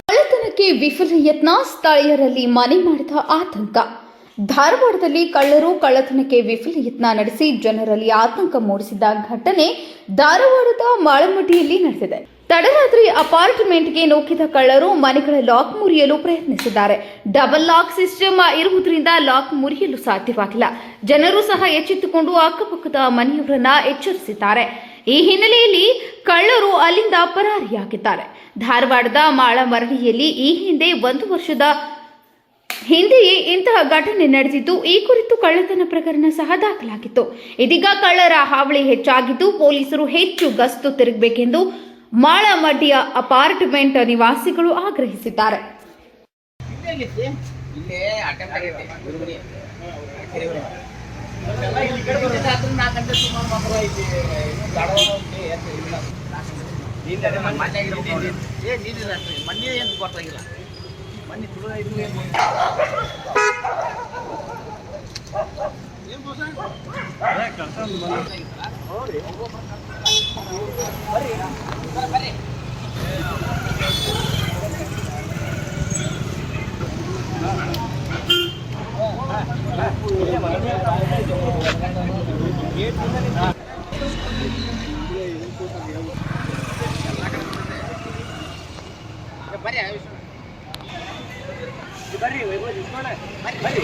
ಕಳ್ಳತನಕ್ಕೆ ವಿಫಲ ಯತ್ನ, ಸ್ಥಳೀಯರಲ್ಲಿ ಮನೆ ಮಾಡಿದ ಆತಂಕ. ಧಾರವಾಡದಲ್ಲಿ ಕಳ್ಳರು ಕಳ್ಳತನಕ್ಕೆ ವಿಫಲ ಯತ್ನ ನಡೆಸಿ ಜನರಲ್ಲಿ ಆತಂಕ ಮೂಡಿಸಿದ ಘಟನೆ ಧಾರವಾಡದ ಮಾಳಮಡ್ಡಿಯಲ್ಲಿ ನಡೆದಿದೆ. ತಡರಾತ್ರಿ ಅಪಾರ್ಟ್ಮೆಂಟ್ಗೆ ನುಗ್ಗಿದ ಕಳ್ಳರು ಮನೆಗಳ ಲಾಕ್ ಮುರಿಯಲು ಪ್ರಯತ್ನಿಸಿದ್ದಾರೆ. ಡಬಲ್ ಲಾಕ್ ಸಿಸ್ಟಮ್ ಇರುವುದರಿಂದ ಲಾಕ್ ಮುರಿಯಲು ಸಾಧ್ಯವಾಗಿಲ್ಲ. ಜನರು ಸಹ ಎಚ್ಚೆತ್ತುಕೊಂಡು ಅಕ್ಕಪಕ್ಕದ ಮನೆಯವರನ್ನ ಎಚ್ಚರಿಸಿದ್ದಾರೆ. ಈ ಹಿನ್ನೆಲೆಯಲ್ಲಿ ಕಳ್ಳರು ಅಲ್ಲಿಂದ ಪರಾರಿಯಾಗಿದ್ದಾರೆ. ಧಾರವಾಡದ ಮಾಳಮರಡಿಯಲ್ಲಿ ಈ ಹಿಂದೆ 1 ವರ್ಷದ ಹಿಂದೆಯೇ ಇಂತಹ ಘಟನೆ ನಡೆದಿದ್ದು, ಈ ಕುರಿತು ಕಳ್ಳತನ ಪ್ರಕರಣ ಸಹ ದಾಖಲಾಗಿತ್ತು. ಇದೀಗ ಕಳ್ಳರ ಹಾವಳಿ ಹೆಚ್ಚಾಗಿದ್ದು, ಪೊಲೀಸರು ಹೆಚ್ಚು ಗಸ್ತು ತಿರುಗಬೇಕೆಂದು ಮಾಳಮಡ್ಡಿಯ ಅಪಾರ್ಟ್ಮೆಂಟ್ ನಿವಾಸಿಗಳು ಆಗ್ರಹಿಸಿದ್ದಾರೆ. ಬರ್ರಿ